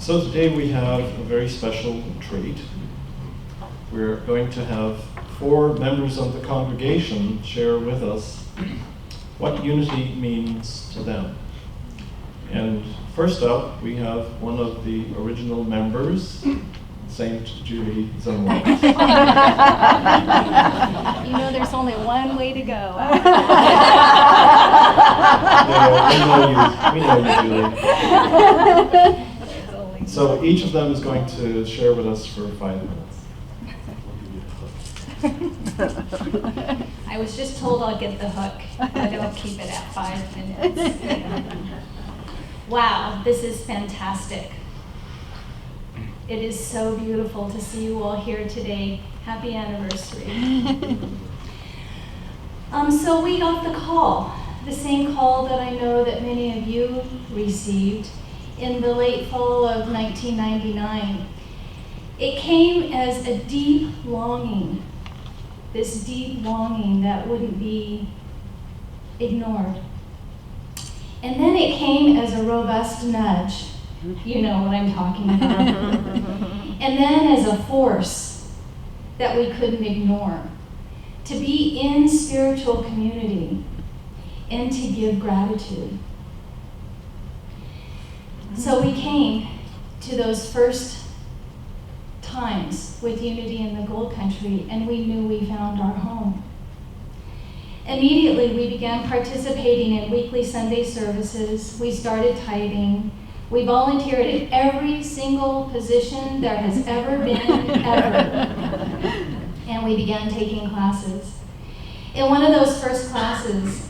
So today we have a very special treat. We're going to have 4 members of the congregation share with us what unity means to them. And first up, we have one of the original members, Saint Julie Zumwalt. You know there's only one way to go. We know you, Julie. So each of them is going to share with us for 5 minutes. I was just told I'll get the hook, but I'll keep it at 5 minutes. Wow, this is fantastic. It is so beautiful to see you all here today. Happy anniversary. So we got the call, the same call that I know that many of you received in the late fall of 1999. It came as a deep longing, this deep longing that wouldn't be ignored. And then it came as a robust nudge. You know what I'm talking about. And then as a force that we couldn't ignore, to be in spiritual community and to give gratitude. So we came to those first times with Unity in the Gold Country, and we knew we found our home. Immediately we began participating in weekly Sunday services. We started tithing. We volunteered in every single position there has ever been, ever. And we began taking classes. In one of those first classes,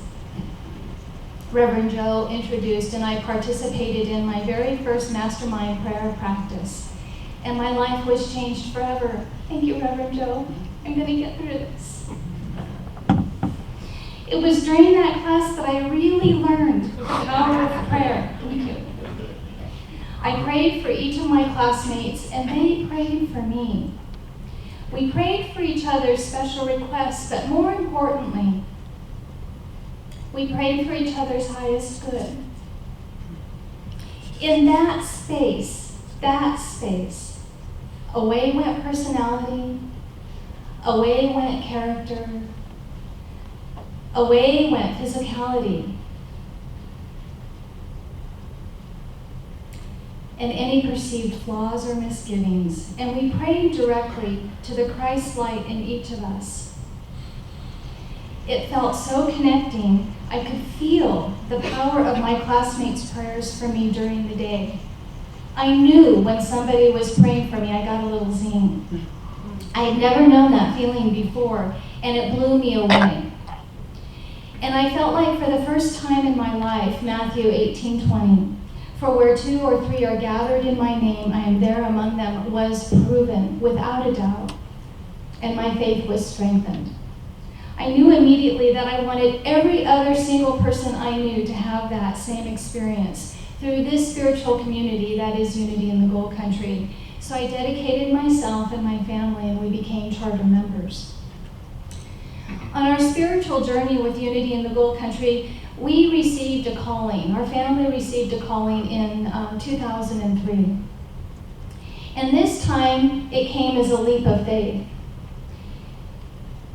Reverend Joe introduced and I participated in my very first mastermind prayer practice. And my life was changed forever. Thank you, Reverend Joe. I'm going to get through this. It was during that class that I really learned the power of prayer. Thank you. I prayed for each of my classmates, and they prayed for me. We prayed for each other's special requests, but more importantly, we prayed for each other's highest good. In that space, away went personality, away went character, away went physicality, and any perceived flaws or misgivings, and we prayed directly to the Christ light in each of us. It felt so connecting. I could feel the power of my classmates' prayers for me during the day. I knew when somebody was praying for me, I got a little zing. I had never known that feeling before, and it blew me away. And I felt like for the first time in my life, Matthew 18:20, for where 2 or 3 are gathered in my name, I am there among them, was proven without a doubt, and my faith was strengthened. I knew immediately that I wanted every other single person I knew to have that same experience through this spiritual community that is Unity in the Gold Country. So I dedicated myself and my family, and we became charter members. On our spiritual journey with Unity in the Gold Country, we received a calling. Our family received a calling in 2003. And this time, it came as a leap of faith.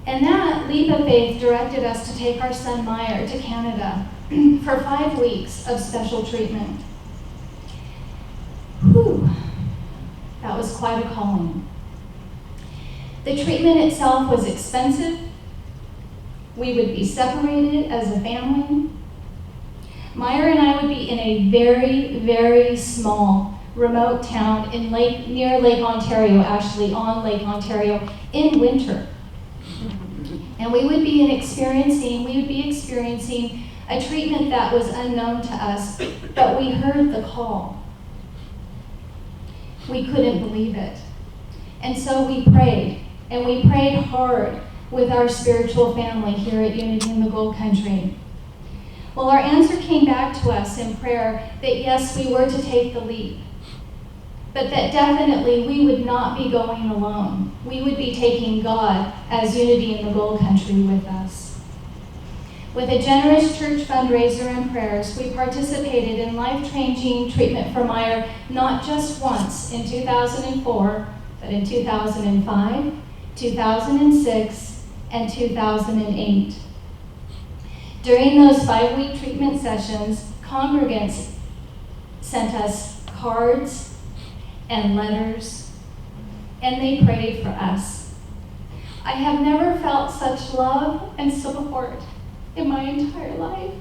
And that leap of faith directed us to take our son Meyer to Canada for 5 weeks of special treatment. Whew, that was quite a calling. The treatment itself was expensive. We would be separated as a family. Meyer and I would be in a very, very small, remote town near Lake Ontario, actually on Lake Ontario, in winter. And we would be experiencing a treatment that was unknown to us, but we heard the call. We couldn't believe it. And so we prayed, and we prayed hard with our spiritual family here at Unity in the Gold Country. Well, our answer came back to us in prayer that yes, we were to take the leap, but that definitely we would not be going alone. We would be taking God as Unity in the Gold Country with us. With a generous church fundraiser and prayers, we participated in life-changing treatment for Meyer not just once in 2004, but in 2005, 2006, and 2008. During those 5-week treatment sessions, congregants sent us cards and letters, and they prayed for us. I have never felt such love and support in my entire life.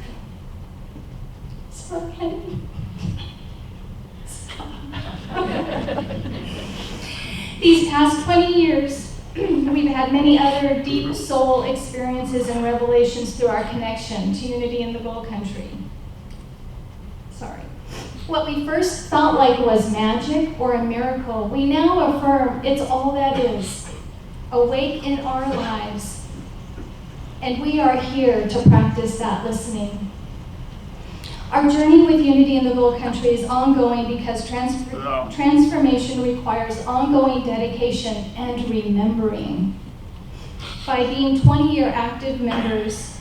Sorry, honey. These past 20 years, we've had many other deep soul experiences and revelations through our connection to unity in the Gold Country. Sorry. What we first felt like was magic or a miracle, we now affirm it's all that is, awake in our lives. And we are here to practice that listening. Our journey with unity in the Gold Country is ongoing because transformation requires ongoing dedication and remembering. By being 20-year active members,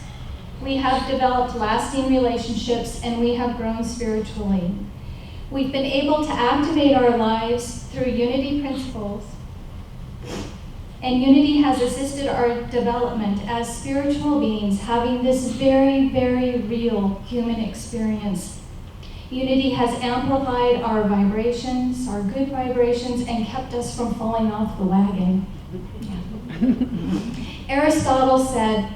we have developed lasting relationships and we have grown spiritually. We've been able to activate our lives through unity principles, and unity has assisted our development as spiritual beings having this very, very real human experience. Unity has amplified our vibrations, our good vibrations, and kept us from falling off the wagon. Aristotle said,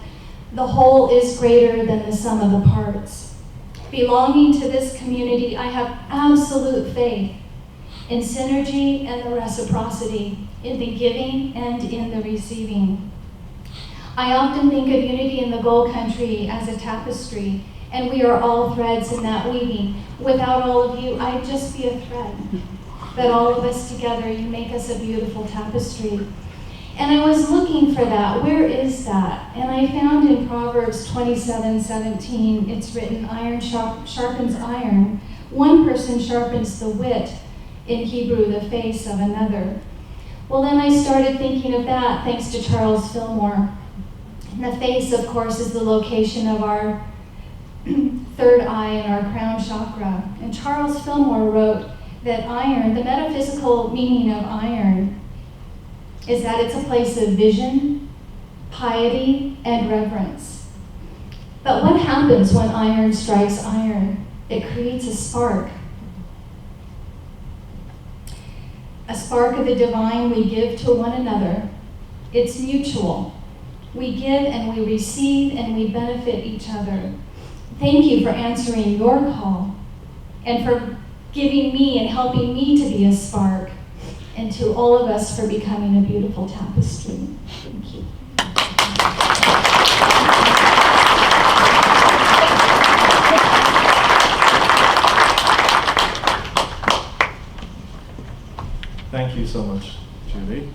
"The whole is greater than the sum of the parts." Belonging to this community, I have absolute faith in synergy and the reciprocity, in the giving and in the receiving. I often think of unity in the Gold Country as a tapestry, and we are all threads in that weaving. Without all of you, I'd just be a thread. But all of us together, you make us a beautiful tapestry. And I was looking for that. Where is that? And I found in Proverbs 27:17, it's written, iron sharpens iron. One person sharpens the wit, in Hebrew, the face of another. Well, then I started thinking of that thanks to Charles Fillmore. And the face, of course, is the location of our third eye and our crown chakra. And Charles Fillmore wrote that iron, the metaphysical meaning of iron, is that it's a place of vision, piety, and reverence. But what happens when iron strikes iron? It creates a spark. A spark of the divine we give to one another. It's mutual. We give and we receive and we benefit each other. Thank you for answering your call and for giving me and helping me to be a spark, and to all of us for becoming a beautiful tapestry. Thank you. Thank you so much, Julie.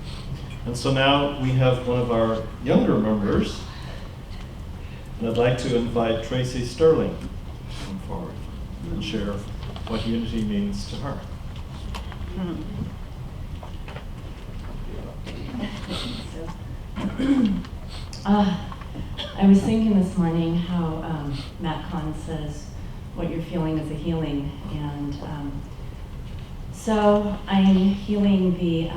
And so now we have one of our younger members, and I'd like to invite Tracy Sterling to come forward and share what unity means to her. I was thinking this morning how Matt Kahn says what you're feeling is a healing, and so I'm healing the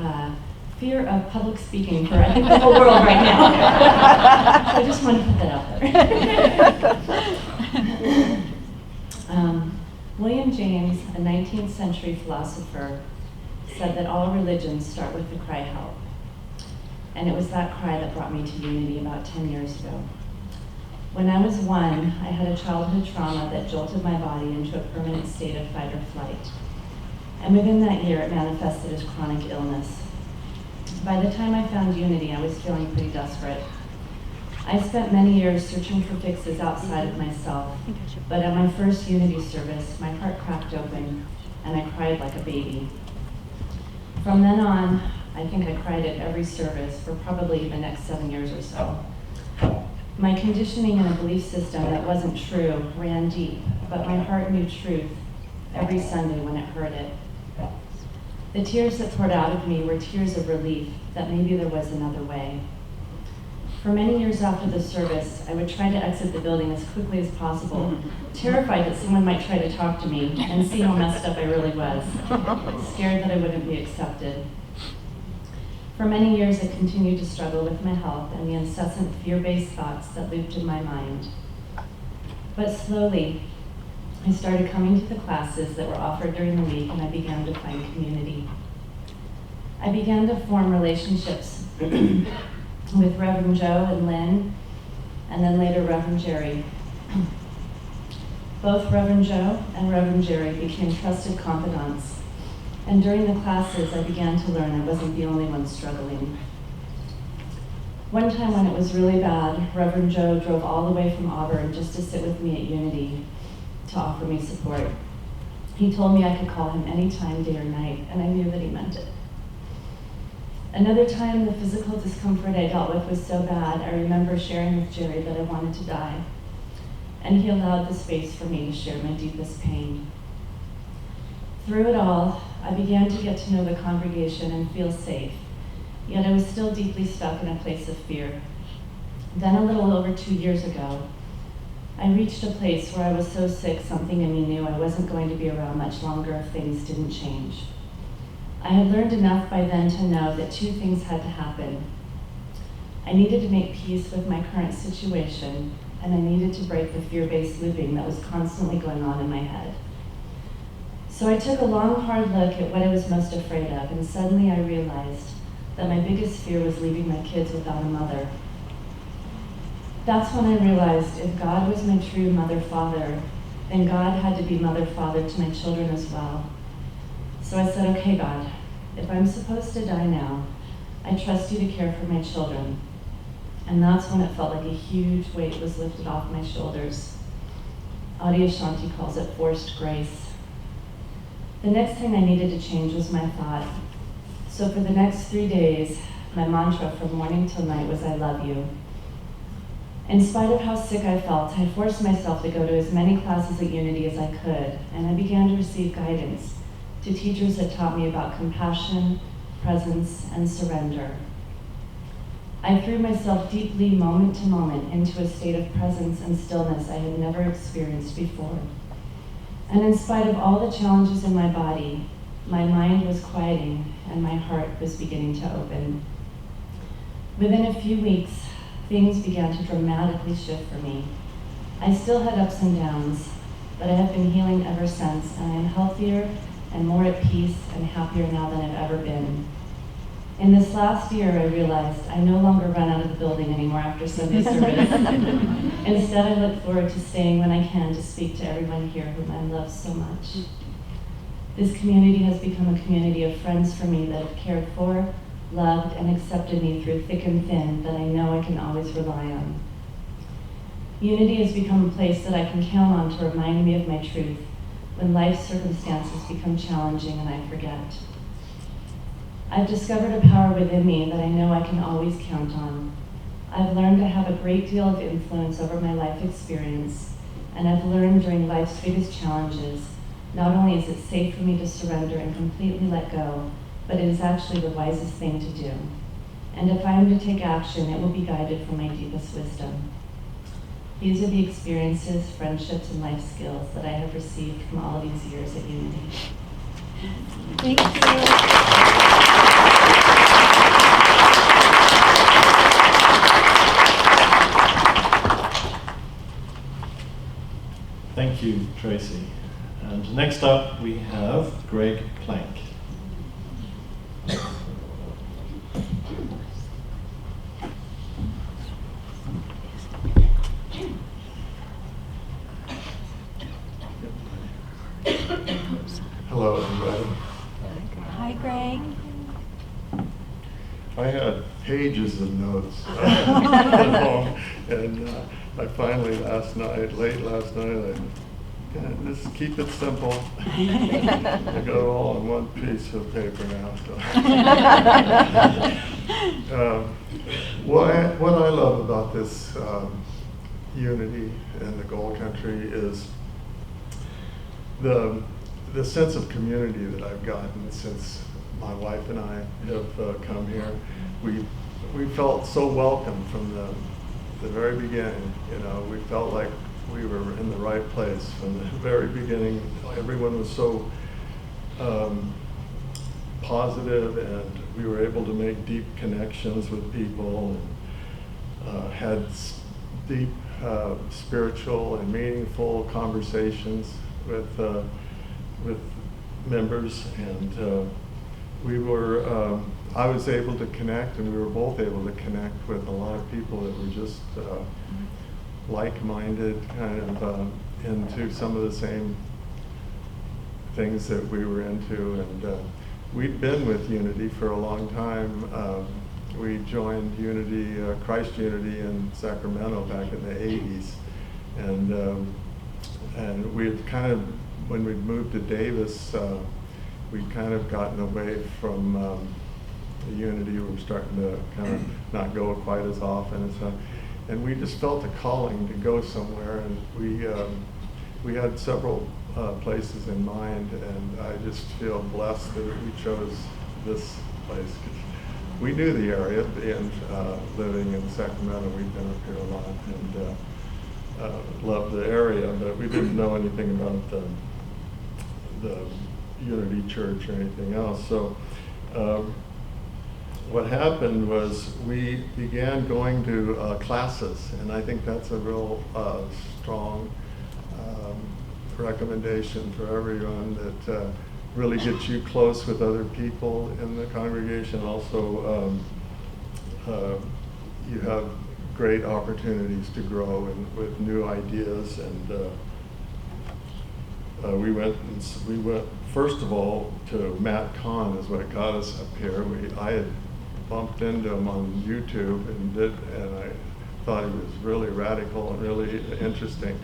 fear of public speaking for I think the whole world right now. So I just want to put that out there. William James, a 19th century philosopher, said that all religions start with the cry help. And it was that cry that brought me to unity about 10 years ago. When I was 1, I had a childhood trauma that jolted my body into a permanent state of fight or flight. And within that year, it manifested as chronic illness. By the time I found unity, I was feeling pretty desperate. I spent many years searching for fixes outside of myself, but at my first unity service, my heart cracked open and I cried like a baby. From then on, I think I cried at every service for probably the next 7 years or so. My conditioning and a belief system that wasn't true ran deep, but my heart knew truth every Sunday when it heard it. The tears that poured out of me were tears of relief that maybe there was another way. For many years after the service, I would try to exit the building as quickly as possible, terrified that someone might try to talk to me and see how messed up I really was, scared that I wouldn't be accepted. For many years, I continued to struggle with my health and the incessant fear-based thoughts that looped in my mind. But slowly, I started coming to the classes that were offered during the week, and I began to find community. I began to form relationships with Reverend Joe and Lynn, and then later Reverend Jerry. Both Reverend Joe and Reverend Jerry became trusted confidants, and during the classes I began to learn I wasn't the only one struggling. One time when it was really bad, Reverend Joe drove all the way from Auburn just to sit with me at Unity to offer me support. He told me I could call him anytime, day or night, and I knew that he meant it. Another time, the physical discomfort I dealt with was so bad, I remember sharing with Jerry that I wanted to die, and he allowed the space for me to share my deepest pain. Through it all, I began to get to know the congregation and feel safe, yet I was still deeply stuck in a place of fear. Then a little over 2 years ago, I reached a place where I was so sick something in me knew I wasn't going to be around much longer if things didn't change. I had learned enough by then to know that two things had to happen. I needed to make peace with my current situation, and I needed to break the fear-based looping that was constantly going on in my head. So I took a long, hard look at what I was most afraid of, and suddenly I realized that my biggest fear was leaving my kids without a mother. That's when I realized if God was my true mother-father, then God had to be mother-father to my children as well. So I said, okay, God, if I'm supposed to die now, I trust you to care for my children. And that's when it felt like a huge weight was lifted off my shoulders. Adi Ashanti calls it forced grace. The next thing I needed to change was my thought. So for the next 3 days, my mantra from morning till night was, I love you. In spite of how sick I felt, I forced myself to go to as many classes at Unity as I could, and I began to receive guidance to teachers that taught me about compassion, presence, and surrender. I threw myself deeply, moment to moment, into a state of presence and stillness I had never experienced before. And in spite of all the challenges in my body, my mind was quieting and my heart was beginning to open. Within a few weeks, things began to dramatically shift for me. I still had ups and downs, but I have been healing ever since, and I am healthier and more at peace and happier now than I've ever been. In this last year, I realized I no longer run out of the building anymore after Sunday service. Instead, I look forward to staying when I can to speak to everyone here whom I love so much. This community has become a community of friends for me that have cared for, loved, and accepted me through thick and thin that I know I can always rely on. Unity has become a place that I can count on to remind me of my truth when life's circumstances become challenging and I forget. I've discovered a power within me that I know I can always count on. I've learned to have a great deal of influence over my life experience, and I've learned during life's biggest challenges, not only is it safe for me to surrender and completely let go, but it is actually the wisest thing to do. And if I am to take action, it will be guided from my deepest wisdom. These are the experiences, friendships, and life skills that I have received from all these years at Unity. Thank you. Thank you, Tracy. And next up, we have Greg Plank. Hello, everybody. Hi, Greg. I had pages of notes at home, and I finally late last night, just keep it simple. I got it all on one piece of paper now. So. What I love about this Unity in the Gold Country is the sense of community that I've gotten since my wife and I have come here. we felt so welcome from the very beginning. You know, we felt like we were in the right place from the very beginning. Everyone was so positive, and we were able to make deep connections with people, and had deep spiritual and meaningful conversations with members, and we were. I was able to connect, and we were both able to connect with a lot of people that were just like-minded, kind of into some of the same things that we were into, and we'd been with Unity for a long time. We joined Unity, Christ Unity in Sacramento back in the 80s, and we had kind of, when we'd moved to Davis, we'd kind of gotten away from the Unity. We were starting to kind of not go quite as often, and we just felt a calling to go somewhere, and we had several places in mind, and I just feel blessed that we chose this place. We knew the area, and living in Sacramento, we'd been up here a lot, and loved the area, but we didn't know anything about the Unity Church or anything else. So what happened was we began going to classes, and I think that's a real strong recommendation for everyone, that really gets you close with other people in the congregation. Also, you have great opportunities to grow and with new ideas, and we went first of all to Matt Kahn is what got us up here. I had bumped into him on YouTube and I thought he was really radical and really interesting.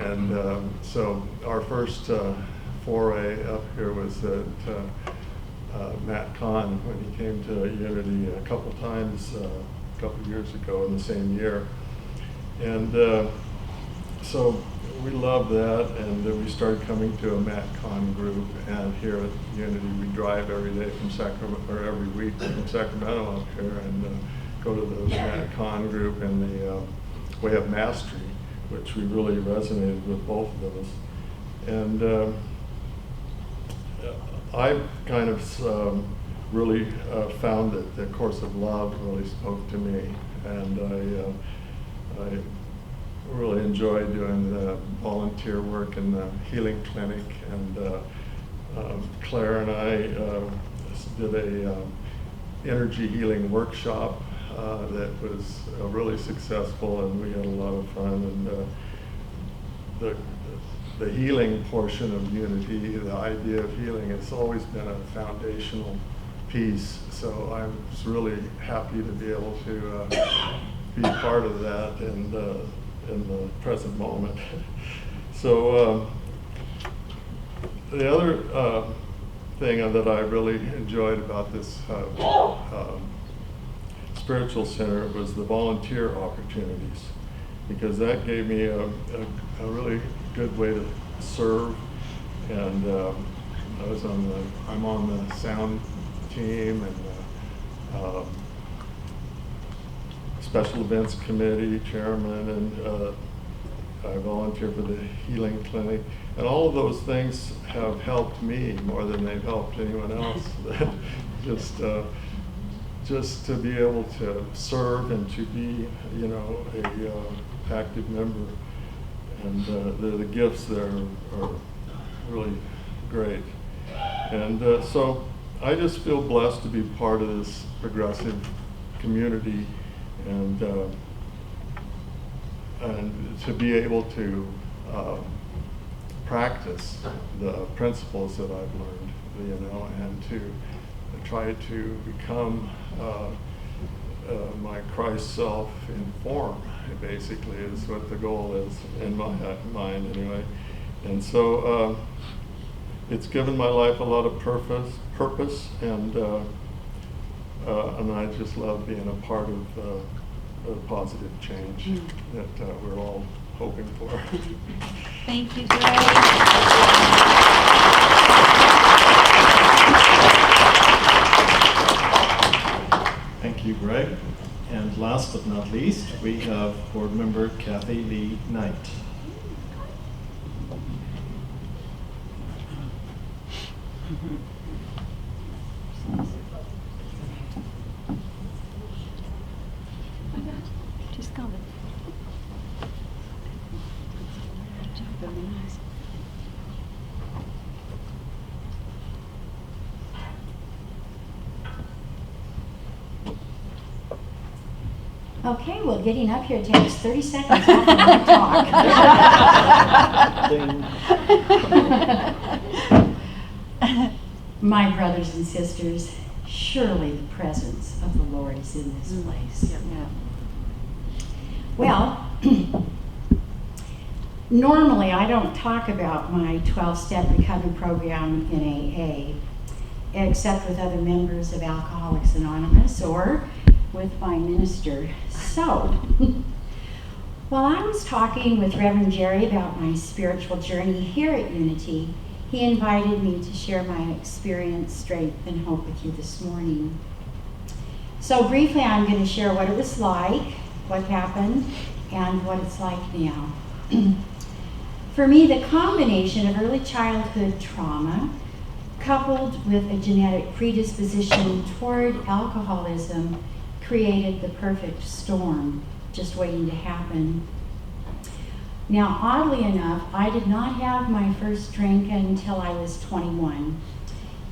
And so our first foray up here was at Matt Kahn when he came to Unity a couple times a couple years ago in the same year. And so we loved that, and then we started coming to a Matt Kahn group, and here at Unity we drive every day from Sacramento, or every week from Sacramento up here, and go to the Matt Kahn group and the Way of Mastery, which we really resonated with both of those. And I kind of really found that the Course of Love really spoke to me, and I really enjoyed doing the volunteer work in the healing clinic, and Claire and I did a energy healing workshop that was really successful, and we had a lot of fun. And the healing portion of Unity, the idea of healing, has always been a foundational piece. So I was really happy to be able to be part of that in the present moment. So the other thing that I really enjoyed about this spiritual center was the volunteer opportunities, because that gave me a really good way to serve. And I'm on the sound team and special events committee chairman, and I volunteer for the healing clinic, and all of those things have helped me more than they've helped anyone else. Just to be able to serve and to be, a active member, and the gifts there are really great. And so I just feel blessed to be part of this progressive community, and to be able to practice the principles that I've learned, and to try to become my Christ self in form, basically, is what the goal is in my mind anyway. And so it's given my life a lot of purpose, and I just love being a part of the positive change that we're all hoping for. Thank you, Greg. Thank Thank you, Greg. And last but not least, we have board member Kathy Lee Knight. Just coming. Very nice. Okay, well, getting up here takes 30 seconds after my talk. My brothers and sisters, surely the presence of the Lord is in this place. Yeah. Well, normally I don't talk about my 12-step recovery program in AA, except with other members of Alcoholics Anonymous or with my minister. So, while I was talking with Reverend Jerry about my spiritual journey here at Unity, he invited me to share my experience, strength, and hope with you this morning. So briefly, I'm going to share what it was like, what happened, and what it's like now. For me, the combination of early childhood trauma coupled with a genetic predisposition toward alcoholism created the perfect storm just waiting to happen. Now, oddly enough, I did not have my first drink until I was 21.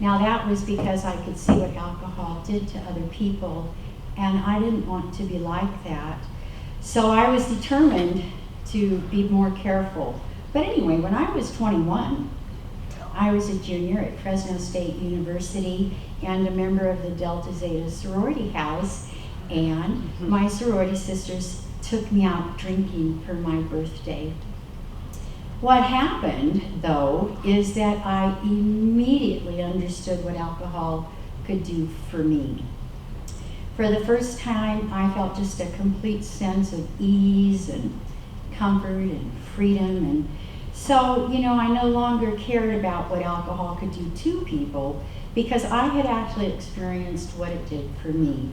Now, that was because I could see what alcohol did to other people, and I didn't want to be like that. So I was determined to be more careful. But anyway, when I was 21, I was a junior at Fresno State University and a member of the Delta Zeta sorority house, and my sorority sisters took me out drinking for my birthday. What happened, though, is that I immediately understood what alcohol could do for me. For the first time, I felt just a complete sense of ease and comfort and freedom. And so, I no longer cared about what alcohol could do to people because I had actually experienced what it did for me.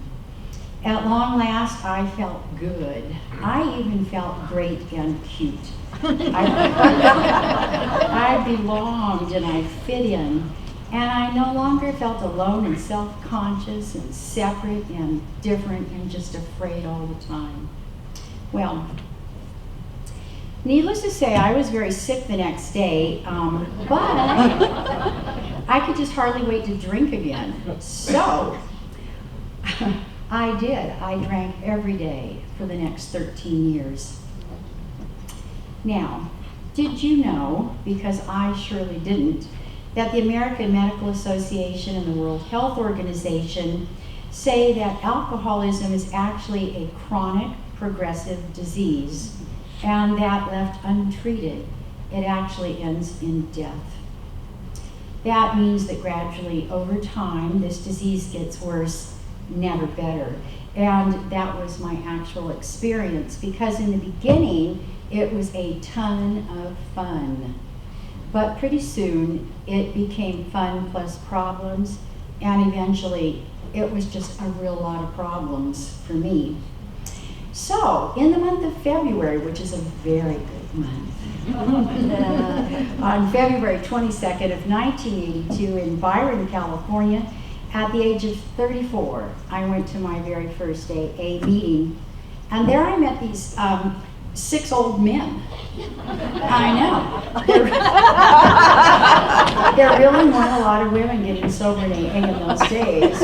At long last, I felt good. I even felt great and cute. I belonged and I fit in. And I no longer felt alone and self-conscious and separate and different and just afraid all the time. Well, needless to say, I was very sick the next day, but I could just hardly wait to drink again. So, I did. I drank every day for the next 13 years. Now, did you know, because I surely didn't, that the American Medical Association and the World Health Organization say that alcoholism is actually a chronic progressive disease, and that left untreated, it actually ends in death. That means that gradually over time, this disease gets worse, never better. And that was my actual experience, because in the beginning, it was a ton of fun. But pretty soon, it became fun plus problems, and eventually, it was just a real lot of problems for me. So, in the month of February, which is a very good month, on February 22nd of 1982 in Byron, California, at the age of 34, I went to my very first AA meeting, and there I met these 6 old men. I know. There really weren't a lot of women getting sober in AA in those days.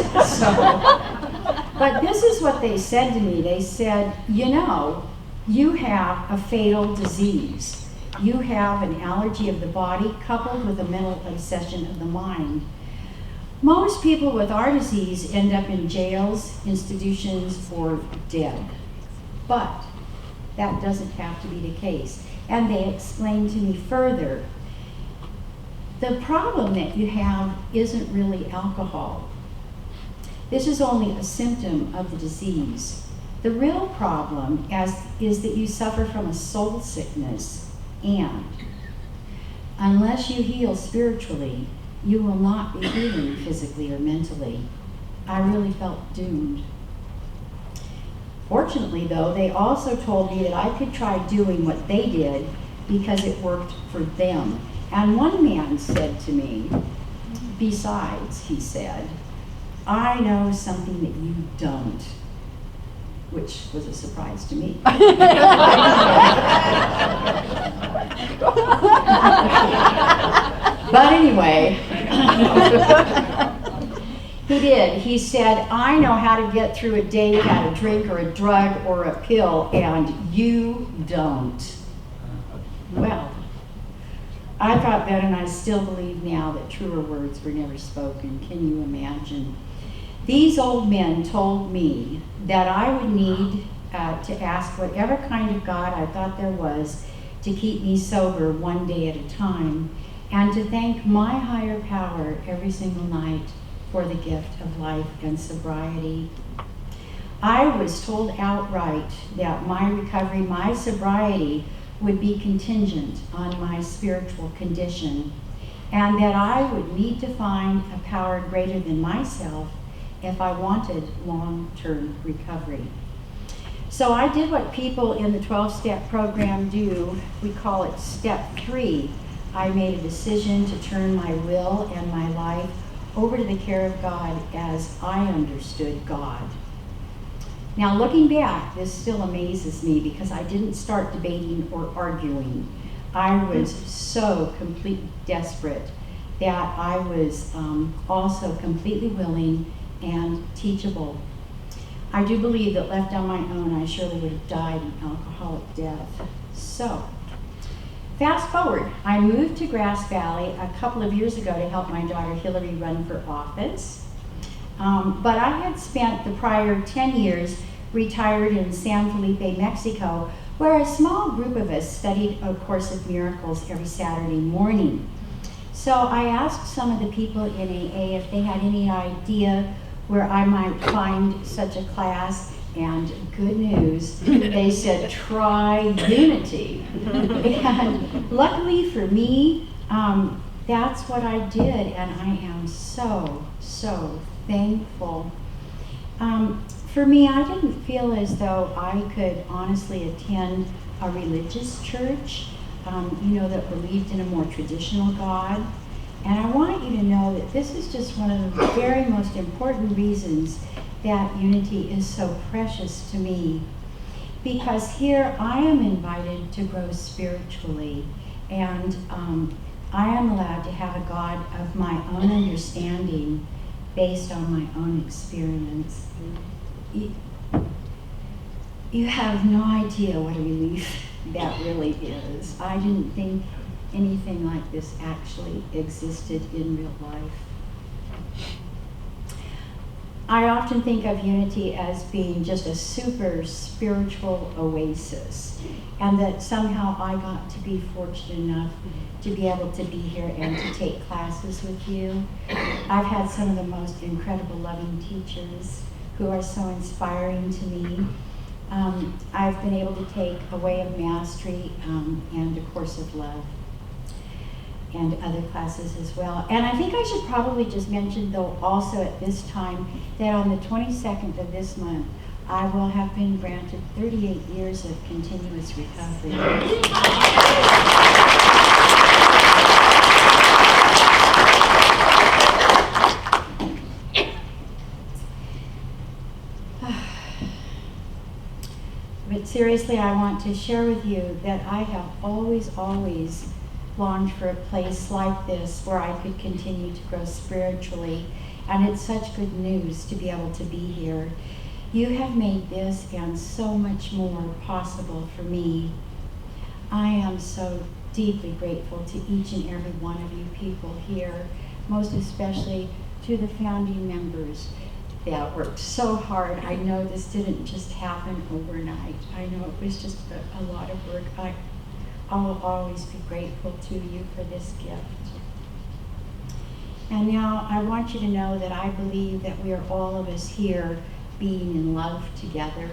But this is what they said to me. They said, you have a fatal disease. You have an allergy of the body coupled with a mental obsession of the mind. Most people with our disease end up in jails, institutions, or dead. But that doesn't have to be the case. And they explained to me further, the problem that you have isn't really alcohol. This is only a symptom of the disease. The real problem is that you suffer from a soul sickness, and unless you heal spiritually, you will not be healing physically or mentally. I really felt doomed. Fortunately, though, they also told me that I could try doing what they did because it worked for them. And one man said to me, besides, he said, I know something that you don't, which was a surprise to me. But anyway, he did. He said, I know how to get through a day without a drink or a drug or a pill, and you don't. Well, I thought then, and I still believe now, that truer words were never spoken. Can you imagine? These old men told me that I would need to ask whatever kind of God I thought there was to keep me sober one day at a time, and to thank my higher power every single night for the gift of life and sobriety. I was told outright that my recovery, my sobriety, would be contingent on my spiritual condition, and that I would need to find a power greater than myself if I wanted long-term recovery. So I did what people in the 12-step program do. We call it step 3. I made a decision to turn my will and my life over to the care of God as I understood God. Now, looking back, this still amazes me because I didn't start debating or arguing. I was so completely desperate that I was also completely willing and teachable. I do believe that left on my own, I surely would have died an alcoholic death. So, fast forward, I moved to Grass Valley a couple of years ago to help my daughter Hillary run for office. But I had spent the prior 10 years retired in San Felipe, Mexico, where a small group of us studied A Course of Miracles every Saturday morning. So I asked some of the people in AA if they had any idea where I might find such a class, and good news, they said, try Unity. And luckily for me, that's what I did, and I am so, so thankful. For me, I didn't feel as though I could honestly attend a religious church, that believed in a more traditional God. And I want you to know that this is just one of the very most important reasons that Unity is so precious to me. Because here I am invited to grow spiritually, and I am allowed to have a God of my own understanding based on my own experience. You have no idea what a relief that really is. I didn't think anything like this actually existed in real life. I often think of Unity as being just a super spiritual oasis, and that somehow I got to be fortunate enough to be able to be here and to take classes with you. I've had some of the most incredible loving teachers who are so inspiring to me. I've been able to take A Way of Mastery and A Course of Love and other classes as well. And I think I should probably just mention, though, also at this time, that on the 22nd of this month, I will have been granted 38 years of continuous recovery. But seriously, I want to share with you that I have always longed for a place like this where I could continue to grow spiritually. And it's such good news to be able to be here. You have made this and so much more possible for me. I am so deeply grateful to each and every one of you people here, most especially to the founding members that worked so hard. I know this didn't just happen overnight. I know it was just a lot of work. I will always be grateful to you for this gift. And now I want you to know that I believe that we are all of us here being in love together.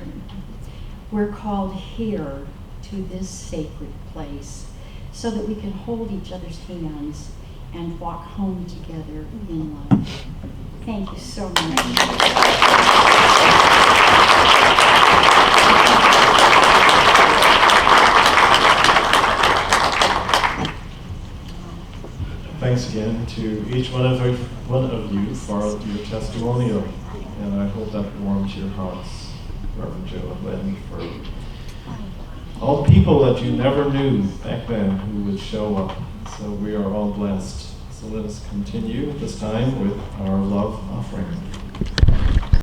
We're called here to this sacred place so that we can hold each other's hands and walk home together in love. Thank you so much. Thanks again to each one of you for your testimonial, and I hope that warms your hearts, Reverend Joe and Lynn, for all the people that you never knew back then who would show up. So we are all blessed. So let us continue this time with our love offering.